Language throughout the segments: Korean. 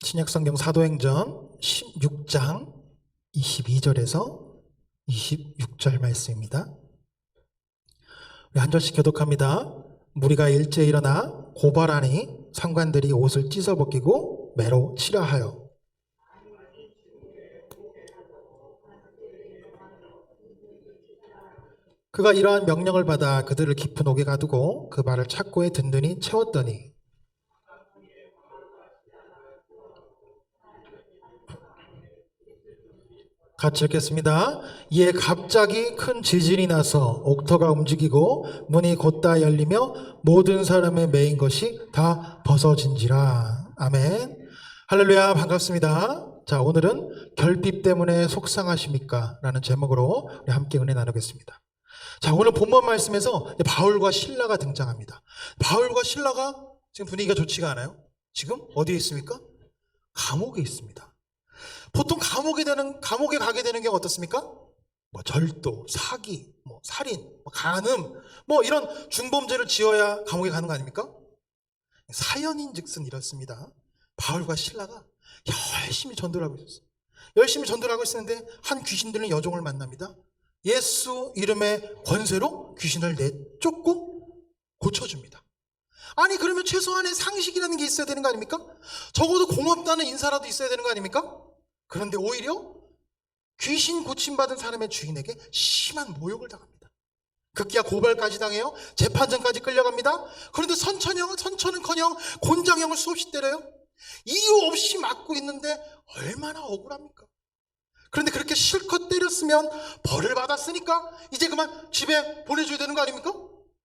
신약성경 사도행전 16장 22절에서 26절 말씀입니다. 우리 한 절씩 교독합니다. 무리가 일제히 일어나 고발하니 상관들이 옷을 찢어 벗기고 매로 치라 하여 그가 이러한 명령을 받아 그들을 깊은 옥에 가두고 그 발을 착고에 든든히 채웠더니 같이 읽겠습니다. 이에 갑자기 큰 지진이 나서 옥터가 움직이고 문이 곧다 열리며 모든 사람의 매인 것이 다 벗어진지라. 아멘. 할렐루야, 반갑습니다. 자, 오늘은 결핍 때문에 속상하십니까? 라는 제목으로 우리 함께 은혜 나누겠습니다. 자, 오늘 본문 말씀에서 바울과 실라가 등장합니다. 바울과 실라가 지금 분위기가 좋지가 않아요. 지금 어디에 있습니까? 감옥에 있습니다. 보통 감옥에 가게 되는 경우가 어떻습니까? 절도, 사기, 살인, 간음, 이런 중범죄를 지어야 감옥에 가는 거 아닙니까? 사연인즉슨 이렇습니다. 바울과 실라가 열심히 전도를 하고 있었어요. 열심히 전도를 하고 있었는데 한 귀신 들린 여종을 만납니다. 예수 이름의 권세로 귀신을 내쫓고 고쳐줍니다. 아니, 그러면 최소한의 상식이라는 게 있어야 되는 거 아닙니까? 적어도 고맙다는 인사라도 있어야 되는 거 아닙니까? 그런데 오히려 귀신 고침받은 사람의 주인에게 심한 모욕을 당합니다. 급기야 고발까지 당해요. 재판정까지 끌려갑니다. 그런데 선처는커녕 곤장형을 수없이 때려요. 이유 없이 맞고 있는데 얼마나 억울합니까? 그런데 그렇게 실컷 때렸으면 벌을 받았으니까 이제 그만 집에 보내줘야 되는 거 아닙니까?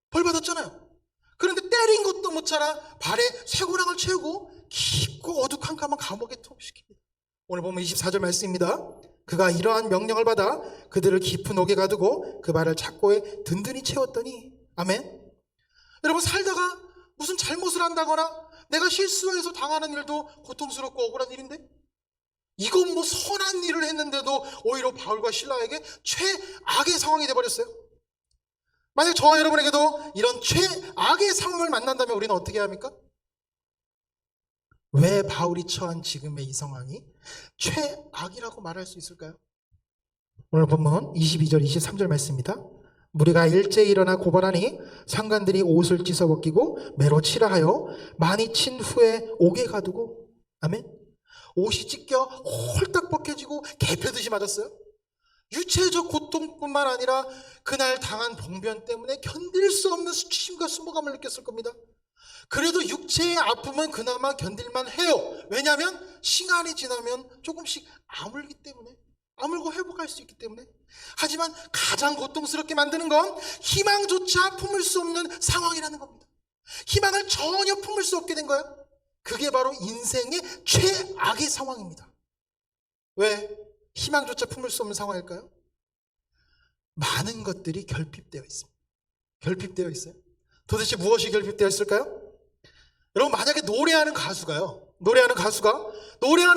벌 받았잖아요. 그런데 때린 것도 못 차라 발에 쇠고랑을 채우고 깊고 어두컴컴한 감옥에 투옥시킵니다. 오늘 보면 24절 말씀입니다. 그가 이러한 명령을 받아 그들을 깊은 옥에 가두고 그 발을 착고에 든든히 채웠더니. 아멘. 여러분, 살다가 무슨 잘못을 한다거나 내가 실수해서 당하는 일도 고통스럽고 억울한 일인데, 이건 선한 일을 했는데도 오히려 바울과 실라에게 최악의 상황이 되어버렸어요. 만약 저와 여러분에게도 이런 최악의 상황을 만난다면 우리는 어떻게 해야 합니까? 왜 바울이 처한 지금의 이 상황이 최악이라고 말할 수 있을까요? 오늘 본문 22절 23절 말씀입니다. 무리가 일제히 일어나 고발하니 상관들이 옷을 찢어 벗기고 매로 치라 하여 많이 친 후에 옥에 가두고. 아멘. 옷이 찢겨 홀딱 벗겨지고 개펴듯이 맞았어요. 유체적 고통뿐만 아니라 그날 당한 봉변 때문에 견딜 수 없는 수치심과 수모감을 느꼈을 겁니다. 그래도 육체의 아픔은 그나마 견딜만 해요. 왜냐하면 시간이 지나면 조금씩 아물기 때문에, 아물고 회복할 수 있기 때문에. 하지만 가장 고통스럽게 만드는 건 희망조차 품을 수 없는 상황이라는 겁니다. 희망을 전혀 품을 수 없게 된 거예요. 그게 바로 인생의 최악의 상황입니다. 왜 희망조차 품을 수 없는 상황일까요? 많은 것들이 결핍되어 있습니다. 결핍되어 있어요. 도대체 무엇이 결핍되어 있을까요? 여러분, 만약에 노래하는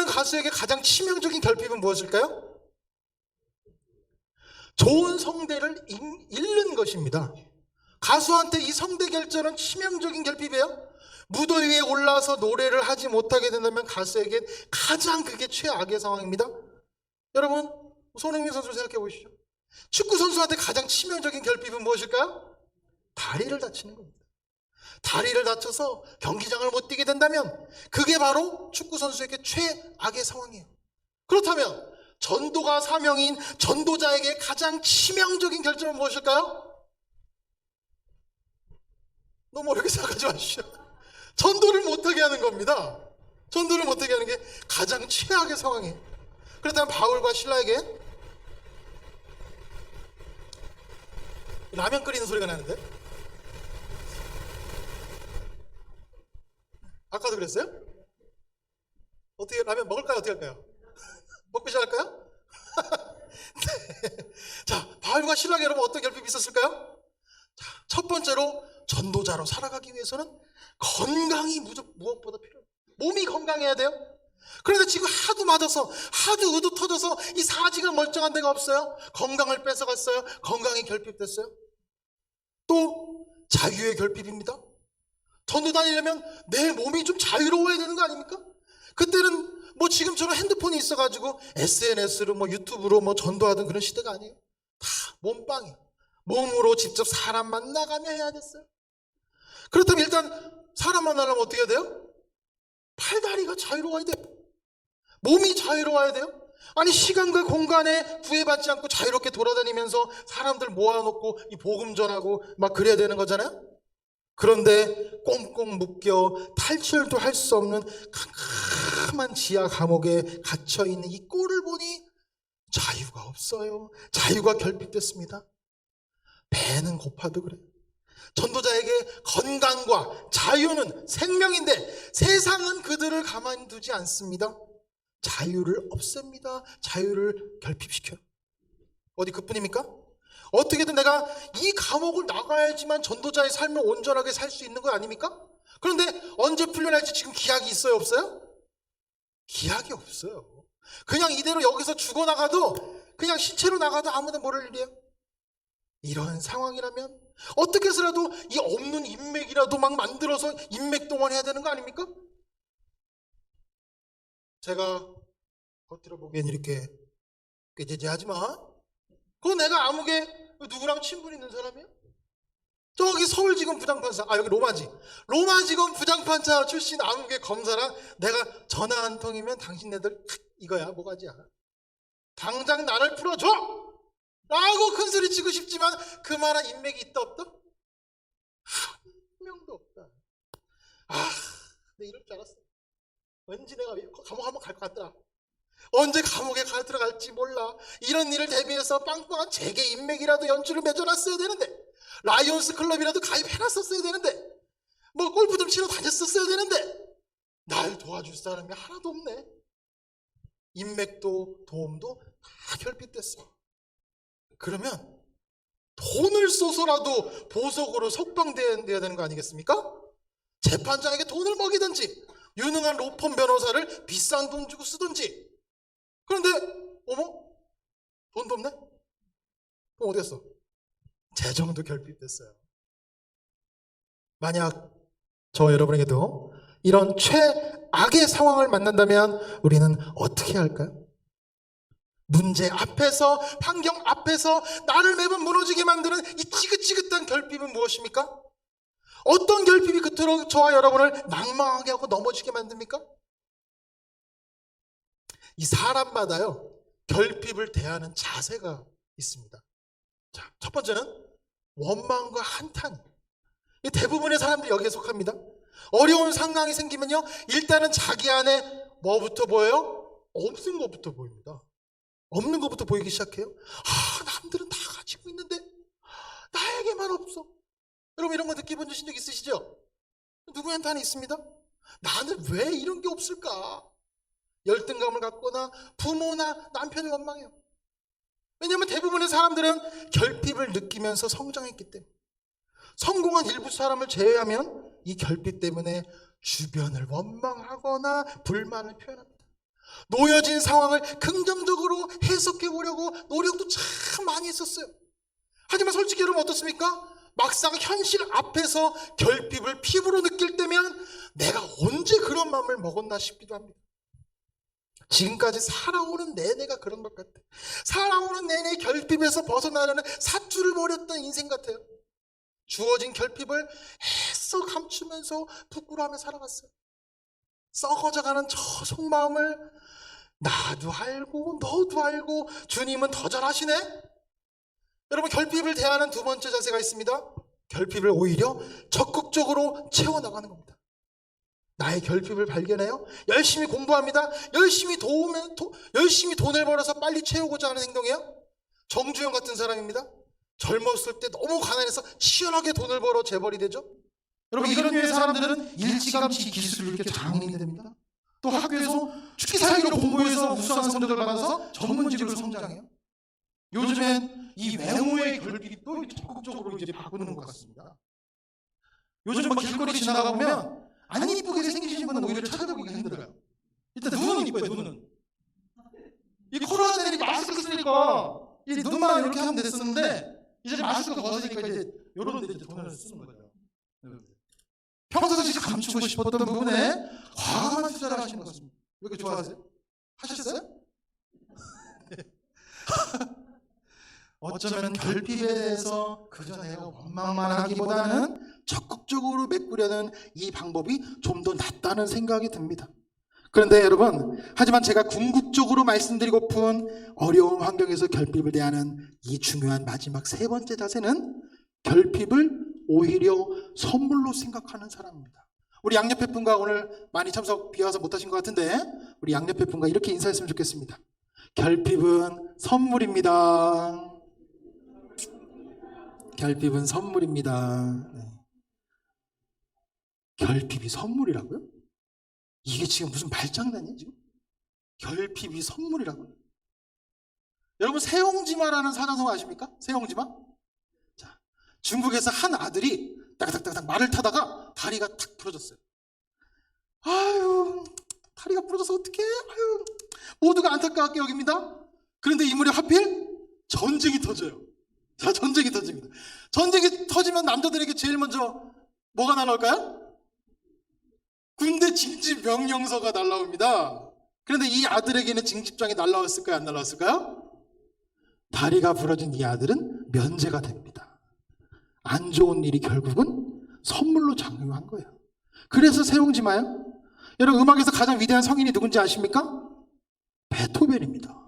가수에게 가장 치명적인 결핍은 무엇일까요? 좋은 성대를 잃는 것입니다. 가수한테 이 성대 결절은 치명적인 결핍이에요. 무대 위에 올라서 노래를 하지 못하게 된다면 가수에겐 가장 그게 최악의 상황입니다. 여러분, 손흥민 선수를 생각해 보시죠. 축구 선수한테 가장 치명적인 결핍은 무엇일까요? 다리를 다치는 겁니다. 다리를 다쳐서 경기장을 못 뛰게 된다면 그게 바로 축구 선수에게 최악의 상황이에요. 그렇다면 전도가 사명인 전도자에게 가장 치명적인 결점은 무엇일까요? 너무 어렵게 생각하지 마십시오. 전도를 못하게 하는 겁니다. 전도를 못하게 하는 게 가장 최악의 상황이에요. 그렇다면 바울과 실라에게 라면 끓이는 소리가 나는데? 아까도 그랬어요? 어떻게 라면 먹을까요? 어떻게 할까요? 먹고 시작할까요? 네. 자, 바울과 실라에게 여러분 어떤 결핍이 있었을까요? 자, 첫 번째로 전도자로 살아가기 위해서는 건강이 무엇보다 필요해요. 몸이 건강해야 돼요. 그런데 지금 하도 맞아서, 하도 의도 터져서 이 사지가 멀쩡한 데가 없어요. 건강을 뺏어갔어요. 건강이 결핍됐어요. 또 자유의 결핍입니다. 전도 다니려면 내 몸이 좀 자유로워야 되는 거 아닙니까? 그때는 뭐 지금처럼 핸드폰이 있어가지고 SNS로 뭐 유튜브로 뭐 전도하던 그런 시대가 아니에요. 다 몸빵이에요. 몸으로 직접 사람 만나가며 해야 됐어요. 그렇다면 일단 사람 만나려면 어떻게 해야 돼요? 팔다리가 자유로워야 돼요. 몸이 자유로워야 돼요. 아니 시간과 공간에 구애받지 않고 자유롭게 돌아다니면서 사람들 모아놓고 이 복음 전하고 막 그래야 되는 거잖아요. 그런데 꽁꽁 묶여 탈출도 할 수 없는 캄캄한 지하 감옥에 갇혀있는 이 꼴을 보니 자유가 없어요. 자유가 결핍됐습니다. 배는 고파도 그래요. 전도자에게 건강과 자유는 생명인데 세상은 그들을 가만히 두지 않습니다. 자유를 없앱니다. 자유를 결핍시켜요. 어디 그뿐입니까? 어떻게든 내가 이 감옥을 나가야지만 전도자의 삶을 온전하게 살 수 있는 거 아닙니까? 그런데 언제 풀려날지 지금 기약이 있어요? 없어요? 기약이 없어요. 그냥 이대로 여기서 죽어나가도 그냥 시체로 나가도 아무도 모를 일이에요. 이런 상황이라면 어떻게 해서라도 이 없는 인맥이라도 막 만들어서 인맥 동원해야 되는 거 아닙니까? 제가 겉으로 보기엔 이렇게 꾀죄죄하지만 그건 내가 아무개 누구랑 친분 있는 사람이야? 저기 서울지검 부장판사, 여기 로마지검 부장판사 출신 아무개 검사랑 내가 전화 한 통이면 당신네들 이거야 뭐가지야. 당장 나를 풀어줘! 라고 큰소리 치고 싶지만 그만한 인맥이 있다 없다? 한 명도 없다. 내가 이럴 줄 알았어. 왠지 내가 감옥 한번 갈 것 같더라. 언제 감옥에 들어갈지 몰라. 이런 일을 대비해서 빵빵한 재계 인맥이라도 연주를 맺어놨어야 되는데, 라이온스 클럽이라도 가입해놨었어야 되는데, 뭐 골프 좀 치러 다녔었어야 되는데 날 도와줄 사람이 하나도 없네. 인맥도 도움도 다 결핍됐어. 그러면 돈을 써서라도 보석으로 석방돼야 되는 거 아니겠습니까? 재판장에게 돈을 먹이든지 유능한 로펌 변호사를 비싼 돈 주고 쓰든지. 그런데 어머? 돈도 없네? 돈 어디 갔어? 재정도 결핍됐어요. 만약 저 여러분에게도 이런 최악의 상황을 만난다면 우리는 어떻게 할까요? 문제 앞에서, 환경 앞에서 나를 매번 무너지게 만드는 이 지긋지긋한 결핍은 무엇입니까? 어떤 결핍이 그토록 저와 여러분을 낭망하게 하고 넘어지게 만듭니까? 이 사람마다요, 결핍을 대하는 자세가 있습니다. 자, 첫 번째는 원망과 한탄. 대부분의 사람들이 여기에 속합니다. 어려운 상황이 생기면요, 일단은 자기 안에 뭐부터 보여요? 없는 것부터 보입니다. 없는 것부터 보이기 시작해요. 남들은 다 가지고 있는데 나에게만 없어. 여러분 이런 거 느껴본 적 있으시죠? 누구한테는 있습니다. 나는 왜 이런 게 없을까? 열등감을 갖거나 부모나 남편을 원망해요. 왜냐하면 대부분의 사람들은 결핍을 느끼면서 성장했기 때문에. 성공한 일부 사람을 제외하면 이 결핍 때문에 주변을 원망하거나 불만을 표현합니다. 놓여진 상황을 긍정적으로 해석해 보려고 노력도 참 많이 했었어요. 하지만 솔직히 여러분 어떻습니까? 막상 현실 앞에서 결핍을 피부로 느낄 때면 내가 언제 그런 마음을 먹었나 싶기도 합니다. 지금까지 살아오는 내내가 그런 것 같아요. 살아오는 내내 결핍에서 벗어나려는 사투를 벌였던 인생 같아요. 주어진 결핍을 애써 감추면서 부끄러워하며 살아갔어요. 썩어져가는 저 속마음을 나도 알고 너도 알고 주님은 더 잘하시네. 여러분 결핍을 대하는 두 번째 자세가 있습니다. 결핍을 오히려 적극적으로 채워나가는 겁니다. 나의 결핍을 발견해요. 열심히 공부합니다. 열심히 돈을 벌어서 빨리 채우고자 하는 행동이에요. 정주영 같은 사람입니다. 젊었을 때 너무 가난해서 치열하게 돈을 벌어 재벌이 되죠. 여러분 이런 류의 사람들은 일찌감치 기술을 이렇게 장인이 됩니다. 또 학교에서 축기살기로 공부해서 우수한 성적을 받아서 전문직으로 성장해요. 요즘엔 이 외모의 결핍도 적극적으로 이제 바꾸는 것 같습니다. 요즘 막 길거리 지나가 보면 안 이쁘게 생기신 분은 오히려 찾아보기가 힘들어요. 일단 눈은 이뻐요. 눈은 이 코로나 때니까 마스크 쓰니까 이 눈만 이렇게 하면 됐었는데 이제 마스크 벗으니까 이제 이런 데 이제 돈을 쓰는 거죠. 평상시 감추고 싶었던 부분에 과감한 투자를 하시는 것 같습니다. 왜 이렇게 좋아하세요? 하셨어요? 어쩌면 결핍에 대해서 그저 내가 원망만 하기보다는 적극적으로 메꾸려는 이 방법이 좀 더 낫다는 생각이 듭니다. 그런데 여러분, 하지만 제가 궁극적으로 말씀드리고픈 어려운 환경에서 결핍을 대하는 이 중요한 마지막 세 번째 자세는 결핍을 오히려 선물로 생각하는 사람입니다. 우리 양옆에 분과 오늘 많이 참석 비와서 못하신 것 같은데 우리 양옆에 분과 이렇게 인사했으면 좋겠습니다. 결핍은 선물입니다. 결핍은 선물입니다. 네. 결핍이 선물이라고요? 이게 지금 무슨 말장난이에요 지금? 결핍이 선물이라고요? 여러분 세옹지마라는 사자성 아십니까? 세옹지마? 자, 중국에서 한 아들이 따닥따닥 말을 타다가 다리가 탁 부러졌어요. 아유, 다리가 부러져서 어떡해? 아유, 모두가 안타깝게 여깁니다. 그런데 이 무렵 하필 전쟁이 터져요. 자, 전쟁이 터집니다. 전쟁이 터지면 남자들에게 제일 먼저 뭐가 날아올까요? 군대 징집 명령서가 날아옵니다. 그런데 이 아들에게는 징집장이 날아왔을까요? 안 날아왔을까요? 다리가 부러진 이 아들은 면제가 됩니다. 안 좋은 일이 결국은 선물로 작용한 거예요. 그래서 세옹지마요. 여러분 음악에서 가장 위대한 성인이 누군지 아십니까? 베토벤입니다.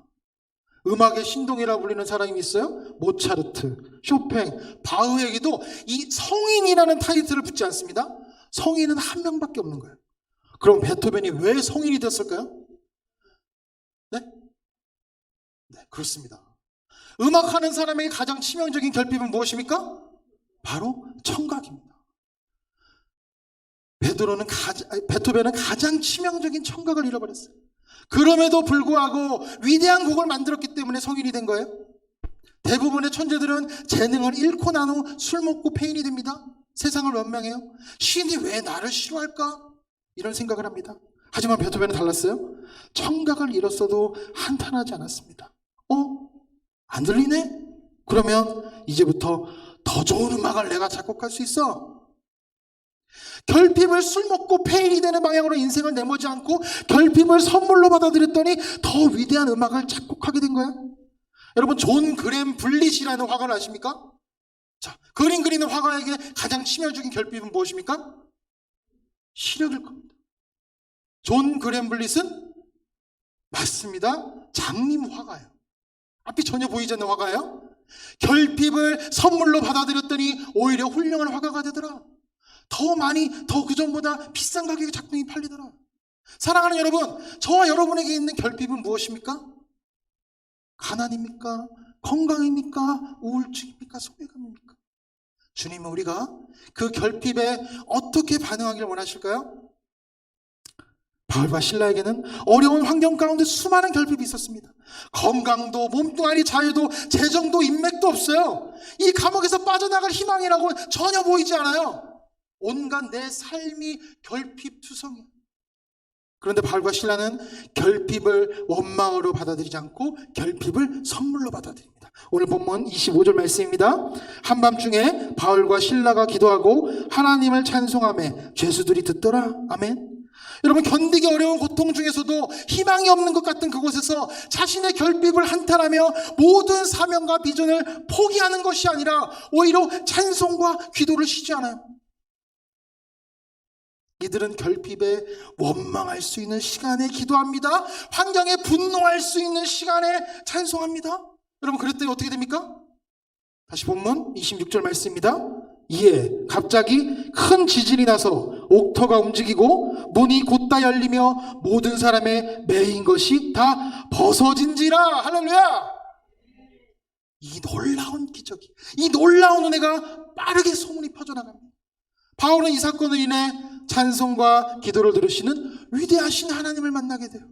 음악의 신동이라고 불리는 사람이 있어요. 모차르트, 쇼팽, 바흐에게도 이 성인이라는 타이틀을 붙지 않습니다. 성인은 한 명밖에 없는 거예요. 그럼 베토벤이 왜 성인이 됐을까요? 네? 네, 그렇습니다. 음악하는 사람에게 가장 치명적인 결핍은 무엇입니까? 바로 청각입니다. 베토벤은 가장 치명적인 청각을 잃어버렸어요. 그럼에도 불구하고 위대한 곡을 만들었기 때문에 성인이 된 거예요. 대부분의 천재들은 재능을 잃고 난 후 술 먹고 폐인이 됩니다. 세상을 원망해요. 신이 왜 나를 싫어할까? 이런 생각을 합니다. 하지만 베토벤은 달랐어요. 청각을 잃었어도 한탄하지 않았습니다. 안 들리네? 그러면 이제부터 더 좋은 음악을 내가 작곡할 수 있어. 결핍을 술 먹고 폐인이 되는 방향으로 인생을 내모지 않고 결핍을 선물로 받아들였더니 더 위대한 음악을 작곡하게 된 거야. 여러분 존 그램 블릿이라는 화가를 아십니까? 자, 그림 그리는 화가에게 가장 치명적인 결핍은 무엇입니까? 시력일 겁니다. 존 그램 블릿은 맞습니다. 장님 화가예요. 앞이 전혀 보이지 않는 화가예요. 결핍을 선물로 받아들였더니 오히려 훌륭한 화가가 되더라. 더 많이, 더 그전보다 비싼 가격에 작품이 팔리더라. 사랑하는 여러분, 저와 여러분에게 있는 결핍은 무엇입니까? 가난입니까? 건강입니까? 우울증입니까? 소외감입니까? 주님은 우리가 그 결핍에 어떻게 반응하기를 원하실까요? 바울과 실라에게는 어려운 환경 가운데 수많은 결핍이 있었습니다. 건강도, 몸뚱아리 자유도, 재정도, 인맥도 없어요. 이 감옥에서 빠져나갈 희망이라고 전혀 보이지 않아요. 온갖 내 삶이 결핍투성이에요. 그런데 바울과 실라는 결핍을 원망으로 받아들이지 않고 결핍을 선물로 받아들입니다. 오늘 본문 25절 말씀입니다. 한밤중에 바울과 실라가 기도하고 하나님을 찬송하며 죄수들이 듣더라. 아멘. 여러분 견디기 어려운 고통 중에서도 희망이 없는 것 같은 그곳에서 자신의 결핍을 한탄하며 모든 사명과 비전을 포기하는 것이 아니라 오히려 찬송과 기도를 쉬지 않아요. 이들은 결핍에 원망할 수 있는 시간에 기도합니다. 환경에 분노할 수 있는 시간에 찬송합니다. 여러분 그랬더니 어떻게 됩니까? 다시 본문 26절 말씀입니다. 이에 갑자기 큰 지진이 나서 옥터가 움직이고 문이 곧다 열리며 모든 사람의 매인 것이 다 벗어진지라. 할렐루야. 이 놀라운 기적이, 이 놀라운 은혜가 빠르게 소문이 퍼져나갑니다. 바울은 이 사건으로 인해 찬송과 기도를 들으시는 위대하신 하나님을 만나게 돼요.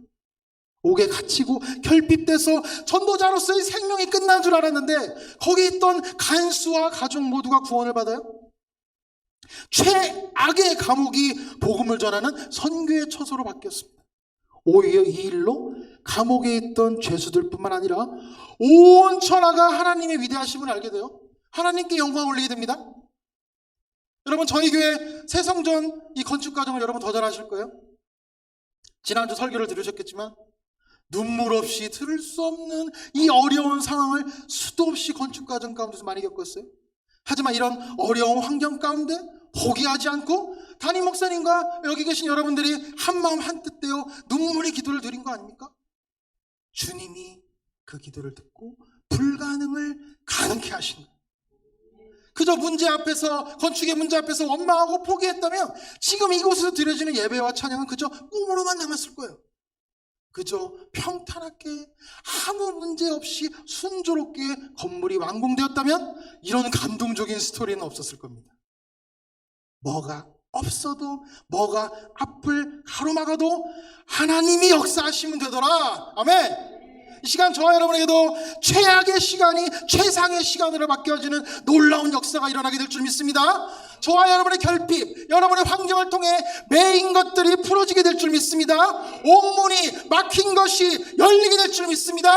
옥에 갇히고 결핍돼서 전도자로서의 생명이 끝난 줄 알았는데 거기 있던 간수와 가족 모두가 구원을 받아요. 최악의 감옥이 복음을 전하는 선교의 처소로 바뀌었습니다. 오히려 이 일로 감옥에 있던 죄수들 뿐만 아니라 온 천하가 하나님의 위대하심을 알게 돼요. 하나님께 영광을 올리게 됩니다. 여러분 저희 교회 새성전 이 건축 과정을 여러분 더 잘 아실 거예요. 지난주 설교를 들으셨겠지만 눈물 없이 들을 수 없는 이 어려운 상황을 수도 없이 건축 과정 가운데서 많이 겪었어요. 하지만 이런 어려운 환경 가운데 포기하지 않고 담임 목사님과 여기 계신 여러분들이 한마음 한뜻 되어 눈물의 기도를 드린 거 아닙니까? 주님이 그 기도를 듣고 불가능을 가능케 하신 거예요. 그저 문제 앞에서, 건축의 문제 앞에서 원망하고 포기했다면 지금 이곳에서 드려지는 예배와 찬양은 그저 꿈으로만 남았을 거예요. 그저 평탄하게 아무 문제 없이 순조롭게 건물이 완공되었다면 이런 감동적인 스토리는 없었을 겁니다. 뭐가 없어도, 뭐가 앞을 가로막아도 하나님이 역사하시면 되더라. 아멘. 이 시간 저와 여러분에게도 최악의 시간이 최상의 시간으로 바뀌어지는 놀라운 역사가 일어나게 될 줄 믿습니다. 저와 여러분의 결핍, 여러분의 환경을 통해 매인 것들이 풀어지게 될 줄 믿습니다. 옥문이 막힌 것이 열리게 될 줄 믿습니다.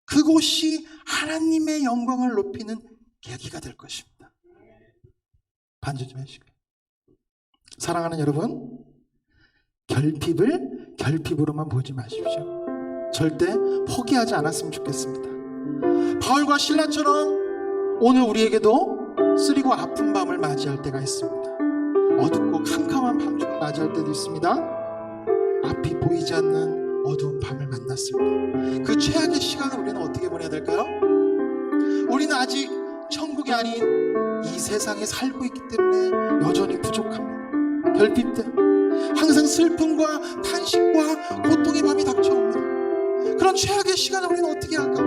그곳이 하나님의 영광을 높이는 계기가 될 것입니다. 반주 좀 해주시고요. 사랑하는 여러분, 결핍을 결핍으로만 보지 마십시오. 절대 포기하지 않았으면 좋겠습니다. 바울과 실라처럼 오늘 우리에게도 쓰리고 아픈 밤을 맞이할 때가 있습니다. 어둡고 캄캄한 밤을 맞이할 때도 있습니다. 앞이 보이지 않는 어두운 밤을 만났습니다. 그 최악의 시간을 우리는 어떻게 보내야 될까요? 우리는 아직 천국이 아닌 이 세상에 살고 있기 때문에 여전히 부족합니다. 결핍 때문에 항상 슬픔과 탄식과 고통의 밤이 닥쳐옵니다. 그런 최악의 시간을 우리는 어떻게 할까?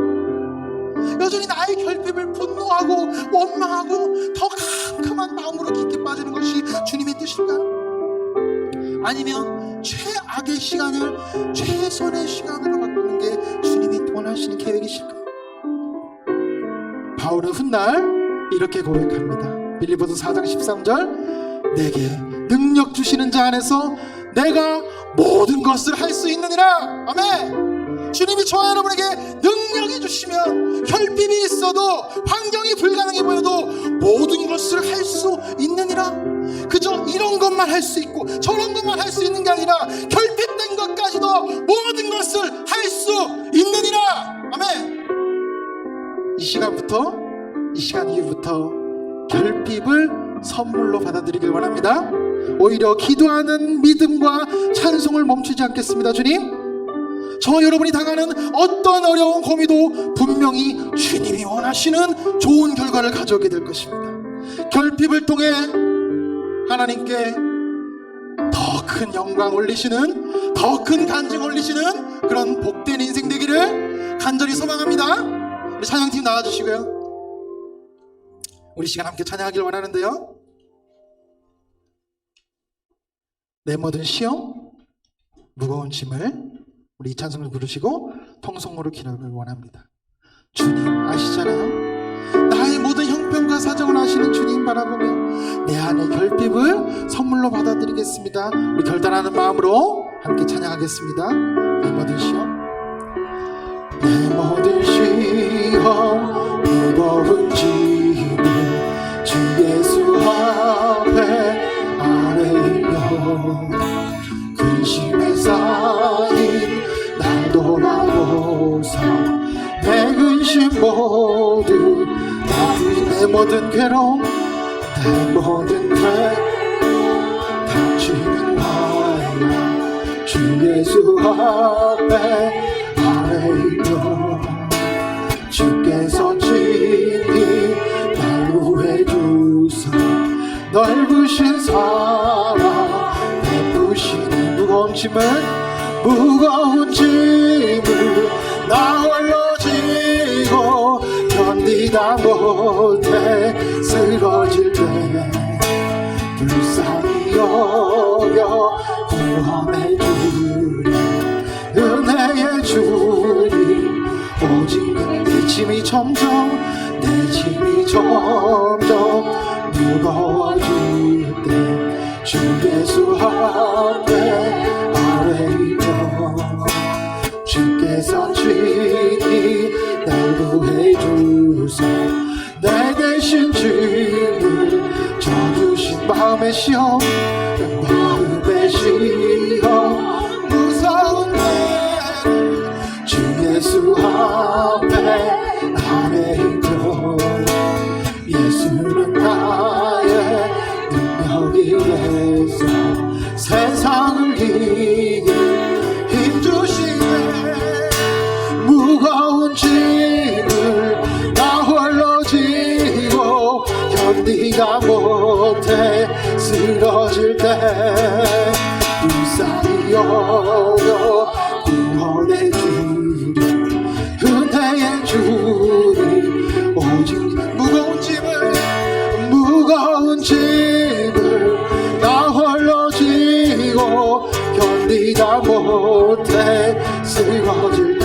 여전히 나의 결핍을 분노하고 원망하고 더 캄캄한 마음으로 깊게 빠지는 것이 주님의 뜻일까요? 아니면 최악의 시간을 최선의 시간으로 바꾸는 게 주님이 원하시는 계획이실까요? 바울은 훗날 이렇게 고백합니다. 빌립보서 4장 13절, 내게 능력 주시는 자 안에서 내가 모든 것을 할 수 있느니라. 아멘. 주님이 저와 여러분에게 능력이 주시면 결핍이 있어도 환경이 불가능해 보여도 모든 것을 할 수 있느니라. 그저 이런 것만 할 수 있고 저런 것만 할 수 있는 게 아니라 결핍된 것까지도 모든 것을 할 수 있느니라. 아멘. 이 시간부터, 이 시간 이후부터 결핍을 선물로 받아들이길 원합니다. 오히려 기도하는 믿음과 찬송을 멈추지 않겠습니다. 주님, 저 여러분이 당하는 어떤 어려운 고민도 분명히 주님이 원하시는 좋은 결과를 가져오게 될 것입니다. 결핍을 통해 하나님께 더 큰 영광 올리시는, 더 큰 간증 올리시는 그런 복된 인생 되기를 간절히 소망합니다. 우리 찬양팀 나와주시고요. 우리 시간 함께 찬양하길 원하는데요. 내 모든 시험, 무거운 짐을 우리 이 찬송을 부르시고 통성으로 기도를 원합니다. 주님 아시잖아요. 나의 모든 형편과 사정을 아시는 주님 바라보며 내 안의 결핍을 선물로 받아드리겠습니다. 우리 결단하는 마음으로 함께 찬양하겠습니다. 내 모든 시험, 내 모든 시험, 무거운 짐을 주 예수 앞에 아뢰며 근심에 쌓인 날 돌아보사 내 근심 모두 내 모든 괴로움, 내 모든 괴로움 닥치는 나야 주 예수 앞에 아뢰며 주께서 친히 날 구해 주사 넓으신 사랑 베푸시니 무거운 짐을 나 홀로 지고 견디다 못해 쓰러질 때 불쌍히 여겨 구원해 주리 은혜의 주님. 오직 내 짐이 점점 무거워질 때 주 예수 앞에 아뢰며 주께서 친히 날 구해 주사 내 대신 짐을 져주신 마음의 시험 무서운 대로 앞에 아래 있죠. 예수는 나의 능력이 돼서 세상을 이길 힘주시네. 무거운 짐을 나 홀로 지고 견디다 못해 쓰러질 때 불쌍히 여겨 구원의 주님 은혜의 주님 오직 무거운 짐을 나 홀로 지고 견디다 못해 쓰러질 때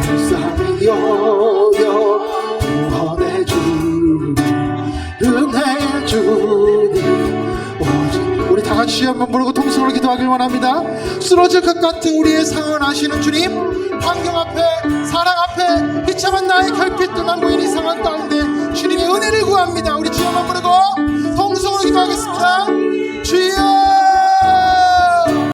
불쌍히 여겨 구원의 주님 은혜의 주님 오직. 우리 다같이 한번 부르고 통성으로 기도하길 원합니다. 쓰러질 것 같은 우리의 상황을 아시는 주님, 환경 앞에 사랑 앞에 비참한 나의 결핍 등한 무인의 상황 가운데 주님의 은혜를 구합니다. 우리 주여 한번 부르고